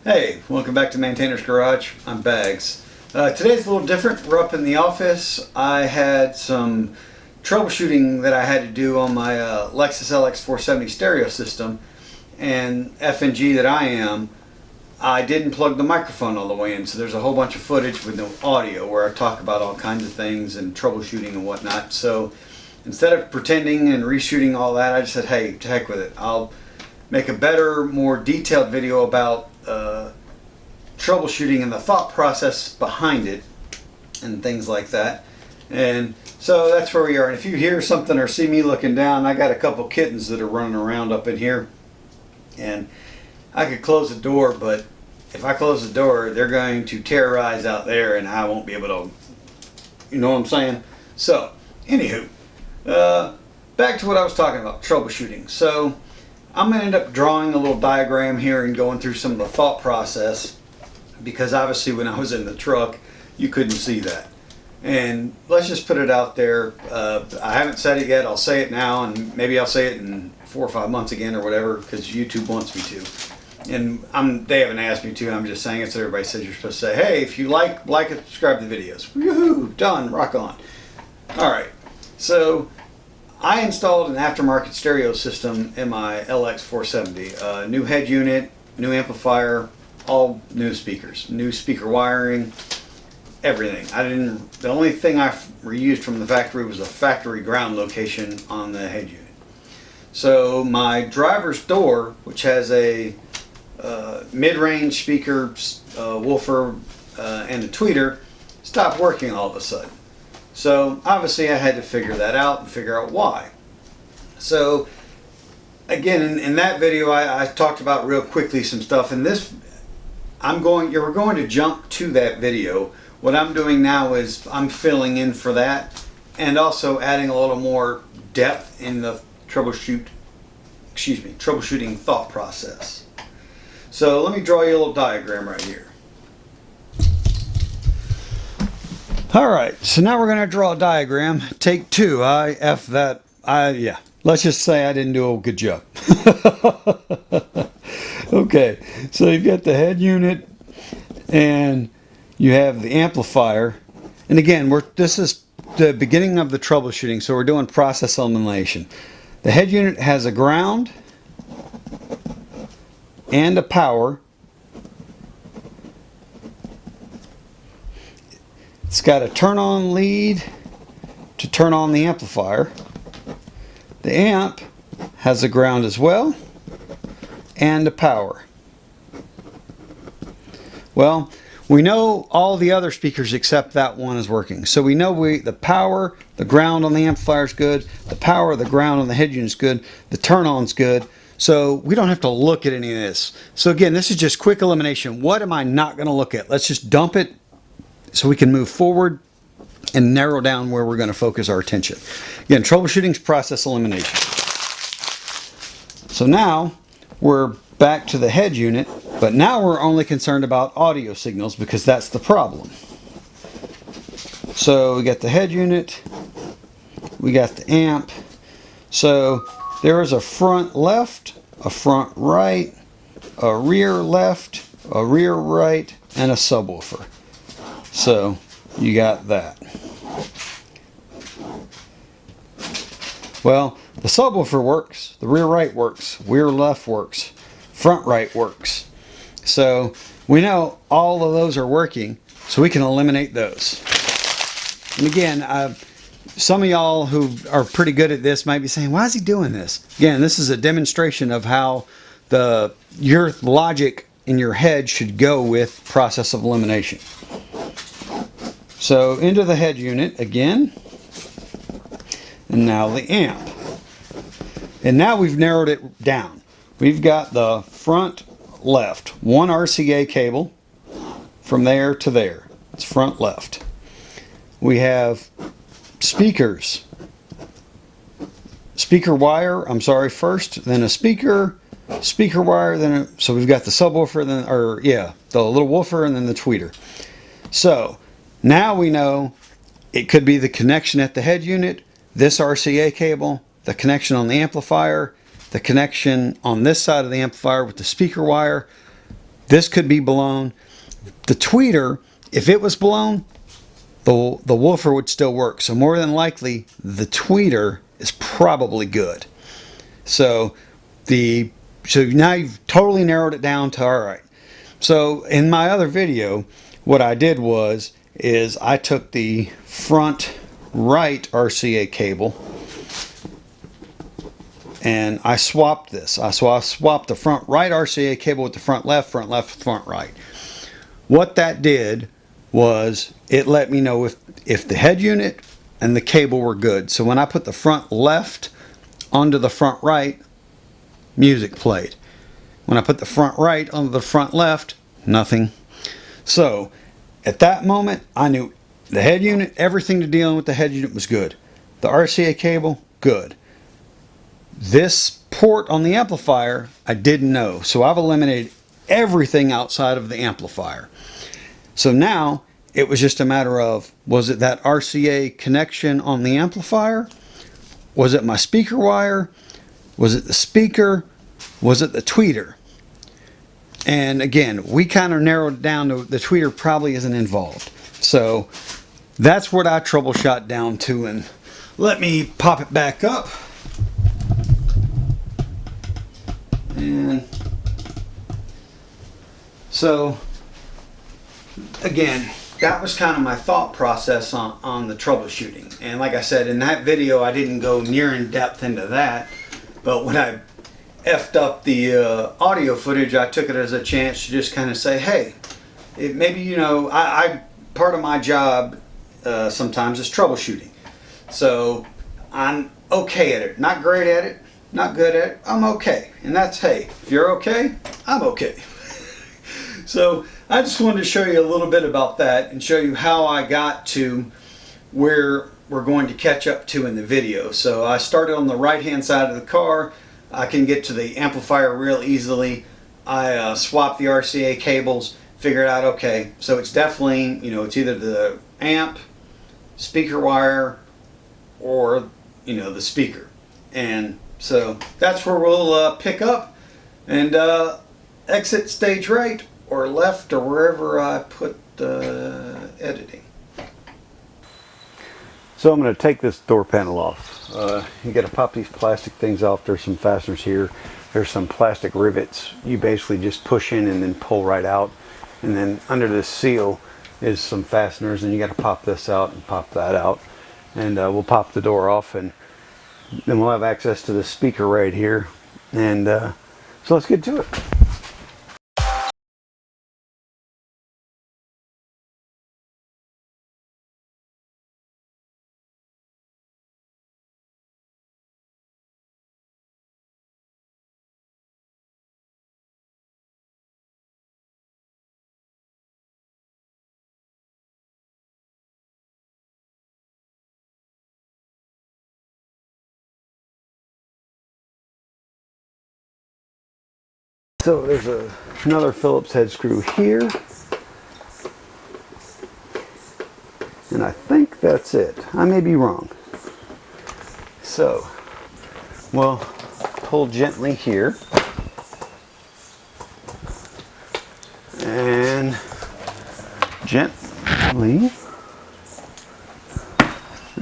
Hey, welcome back to Maintainer's Garage. I'm Bags. Today's a little different. We're up in the office. I had some troubleshooting that I had to do on my Lexus lx470 stereo system, and FNG that I am, I didn't plug the microphone all the way in, so there's a whole bunch of footage with no audio where I talk about all kinds of things and troubleshooting and whatnot. So instead of pretending and reshooting all that, I just said, hey, to heck with it. I'll make a better, more detailed video about troubleshooting and the thought process behind it and things like that. And so that's where we are. And if you hear something or see me looking down, I got a couple kittens that are running around up in here, and I could close the door, but if I close the door, they're going to terrorize out there and I won't be able to, you know what I'm saying? So anywho, back to what I was talking about, troubleshooting. So I'm going to end up drawing a little diagram here and going through some of the thought process, because obviously when I was in the truck you couldn't see that. And let's just put it out there. I haven't said it yet. I'll say it now, and maybe I'll say it in 4 or 5 months again or whatever, because YouTube wants me to. And they haven't asked me to. I'm just saying it so everybody says you're supposed to say, hey, if you like and subscribe to the videos. Woohoo! Done. Rock on. Alright. So I installed an aftermarket stereo system in my lx470. New head unit, new amplifier, all new speakers, new speaker wiring, everything. The only thing I reused from the factory was a factory ground location on the head unit. So my driver's door, which has a mid-range speaker, woofer, and a tweeter, stopped working all of a sudden. So obviously I had to figure that out and figure out why. So again, in that video I talked about real quickly some stuff. In this, we're going to jump to that video. What I'm doing now is I'm filling in for that and also adding a little more depth in the troubleshooting thought process. So let me draw you a little diagram right here. Alright, so now we're going to draw a diagram. Take 2. Yeah. Let's just say I didn't do a good job. Okay, so you've got the head unit and you have the amplifier. And again, this is the beginning of the troubleshooting, so we're doing process elimination. The head unit has a ground and a power. It's got a turn on lead to turn on the amplifier. The amp has a ground as well and a power. Well, we know all the other speakers except that one is working. So we know the power, the ground on the amplifier is good, the power, the ground on the head unit is good, the turn on is good. So we don't have to look at any of this. So again, this is just quick elimination. What am I not going to look at? Let's just dump it so we can move forward and narrow down where we're going to focus our attention. Again, troubleshooting is process elimination. So now we're back to the head unit, but now we're only concerned about audio signals because that's the problem. So we got the head unit, we got the amp. So there is a front left, a front right, a rear left, a rear right, and a subwoofer. So you got that. Well, the subwoofer works, the rear right works, rear left works, front right works. So we know all of those are working, so we can eliminate those. And again, some of y'all who are pretty good at this might be saying, why is he doing this? Again, this is a demonstration of how your logic in your head should go with process of elimination. So into the head unit again, and now the amp. And now we've narrowed it down. We've got the front left, one RCA cable from there to there. It's front left. We have speakers. Speaker wire, first, then a speaker wire, so we've got the subwoofer, the little woofer, and then the tweeter. So now we know it could be the connection at the head unit, this RCA cable, the connection on the amplifier, the connection on this side of the amplifier with the speaker wire, this could be blown. The tweeter, if it was blown, the woofer would still work. So more than likely, the tweeter is probably good. So now you've totally narrowed it down to, all right. So in my other video, what I did is I took the front right RCA cable and I swapped this. I swapped the front right RCA cable with the front left, front right. What that did was it let me know if the head unit and the cable were good. So when I put the front left onto the front right, music played. When I put the front right onto the front left, nothing. So at that moment, I knew the head unit, everything to dealing with the head unit was good. The RCA cable, good. This port on the amplifier, I didn't know. So I've eliminated everything outside of the amplifier. So now it was just a matter of, was it that RCA connection on the amplifier? Was it my speaker wire? Was it the speaker? Was it the tweeter? And again, we kind of narrowed it down to the tweeter probably isn't involved. So that's what I troubleshot down to. And let me pop it back up. And so again, that was kind of my thought process on the troubleshooting. And like I said, in that video, I didn't go near in depth into that. But when I effed up the audio footage, I took it as a chance to just kind of say, hey, maybe, you know, I part of my job sometimes is troubleshooting. So I'm okay at it. Not great at it, not good at it. I'm okay. And that's, hey, if you're okay, I'm okay. So I just wanted to show you a little bit about that and show you how I got to where we're going to catch up to in the video. So I started on the right hand side of the car. I can get to the amplifier real easily. I swapped the RCA cables, figured out, okay, so it's definitely, you know, it's either the amp, speaker wire, or, you know, the speaker. And so that's where we'll pick up and exit stage right or left or wherever I put editing. So I'm going to take this door panel off. You got to pop these plastic things off. There's some fasteners here. There's some plastic rivets. You basically just push in and then pull right out. And then under this seal is some fasteners, and you got to pop this out and pop that out. And we'll pop the door off, and then we'll have access to the speaker right here. And so let's get to it. So there's another Phillips head screw here, and I think that's it. I may be wrong. So we'll pull gently here, and gently,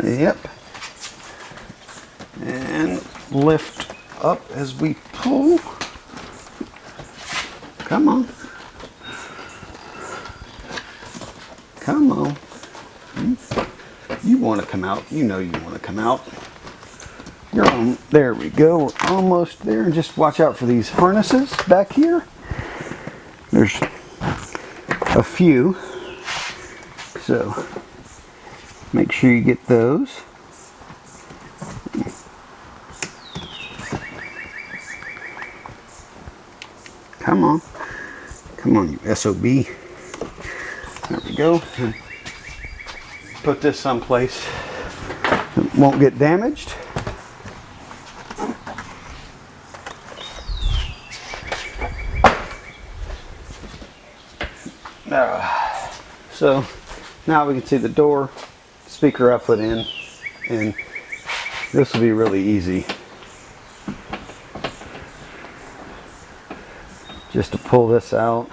yep, and lift up as we pull. Come on. Come on. You want to come out. You know you want to come out. You're on. There we go. We're almost there. And just watch out for these harnesses back here. There's a few. So make sure you get those. Come on. Come on, you SOB. There we go. And put this someplace that won't get damaged. So now we can see the door, speaker I put in, and this will be really easy. Just to pull this out.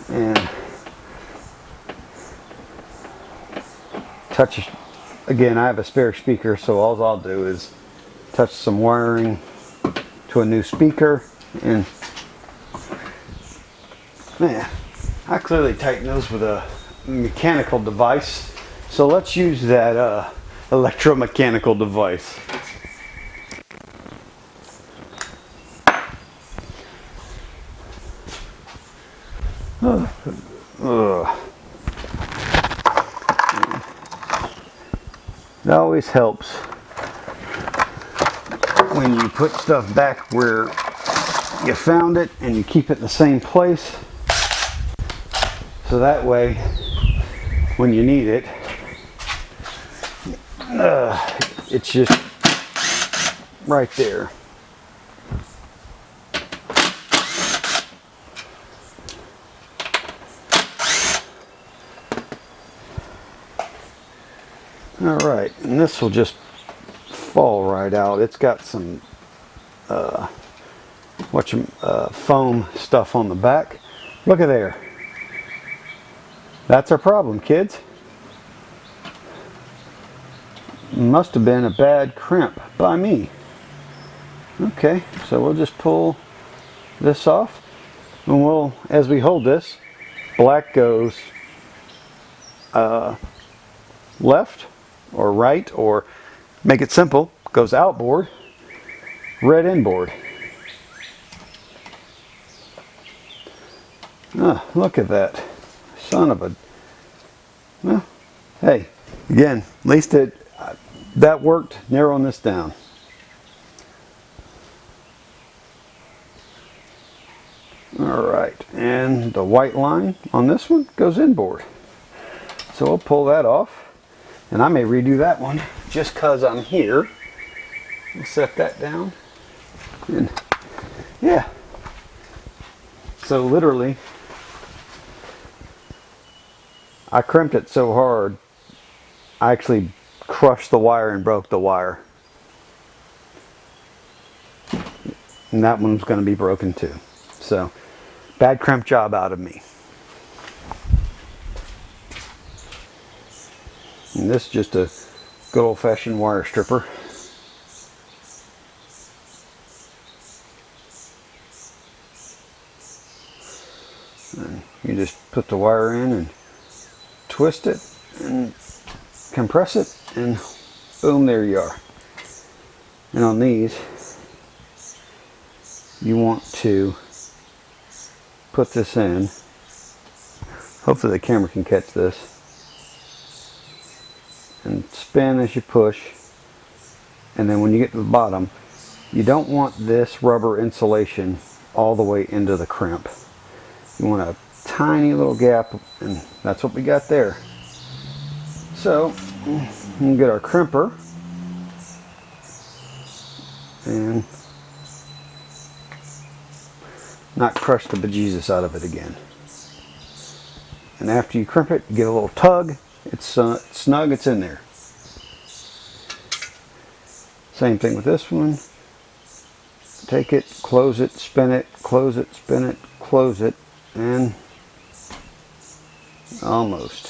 and touch. Again, I have a spare speaker, so all I'll do is touch some wiring to a new speaker, and man, I clearly tighten those with a mechanical device. So let's use that electromechanical device. It always helps when you put stuff back where you found it and you keep it in the same place, so that way when you need it, it's just right there. All right, and this will just fall right out. It's got some foam stuff on the back. Look at there. That's our problem, kids. Must have been a bad crimp by me. Okay, so we'll just pull this off, and we'll, as we hold this, black goes left or right, or make it simple, goes outboard, red inboard. Ah, look at that. Son of a... Well, hey, again, at least that worked, narrowing this down. Alright, and the white line on this one goes inboard. So we'll pull that off. And I may redo that one just because I'm here. We'll set that down. And yeah. So literally, I crimped it so hard, I actually crushed the wire and broke the wire. And that one's going to be broken too. So, bad crimp job out of me. And this is just a good old-fashioned wire stripper. And you just put the wire in and twist it and compress it, and boom, there you are. And on these, you want to put this in. Hopefully the camera can catch this. And spin as you push, and then when you get to the bottom, you don't want this rubber insulation all the way into the crimp. You want a tiny little gap, and that's what we got there. So we'll get our crimper and not crush the bejesus out of it again. And after you crimp it, you give it a little tug. It's snug, it's in there. Same thing with this one. Take it, close it, spin it, close it, spin it, close it, and almost.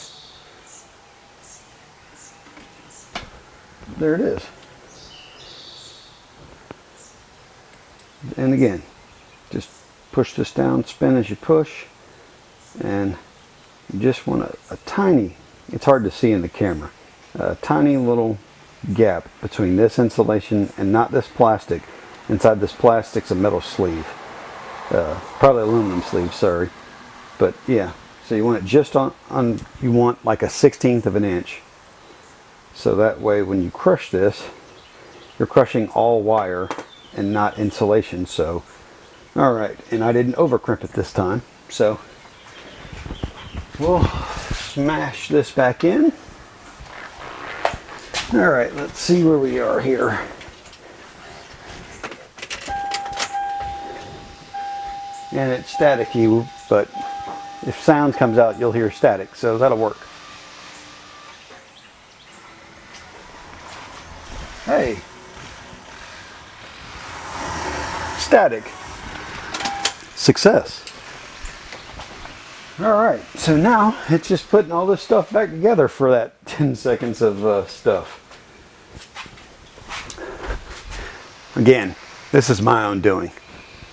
There it is. And again, just push this down, spin as you push, and you just want a tiny, it's hard to see in the camera, a tiny little gap between this insulation and not this plastic. Inside this plastic's a metal sleeve, probably aluminum sleeve, sorry, but yeah. So you want it just on you want like a 1/16 of an inch, so that way when you crush this, you're crushing all wire and not insulation. So all right, and I didn't over crimp it this time, so we'll smash this back in. All right, let's see where we are here. And it's staticky, but if sound comes out, you'll hear static, so that'll work. Hey, static. Success. All right, so now it's just putting all this stuff back together for that 10 seconds of stuff. Again, this is my own doing.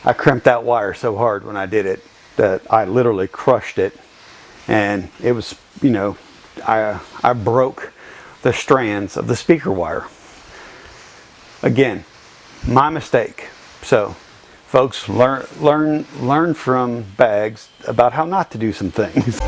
I crimped that wire so hard when I did it that I literally crushed it, and it was, you know, I broke the strands of the speaker wire. Again, my mistake. So folks, learn from Bags about how not to do some things.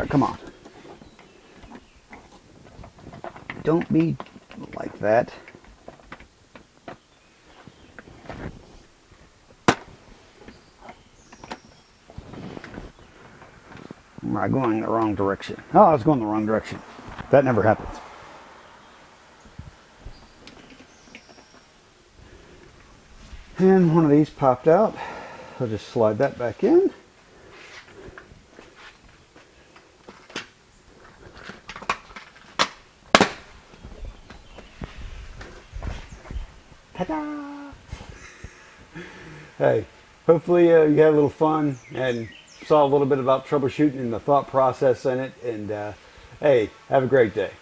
Come on. Don't be like that. Am I going the wrong direction? Oh, I was going the wrong direction. That never happens. And one of these popped out. I'll just slide that back in. Ta-da! Hey, hopefully you had a little fun and saw a little bit about troubleshooting and the thought process in it. And hey, have a great day.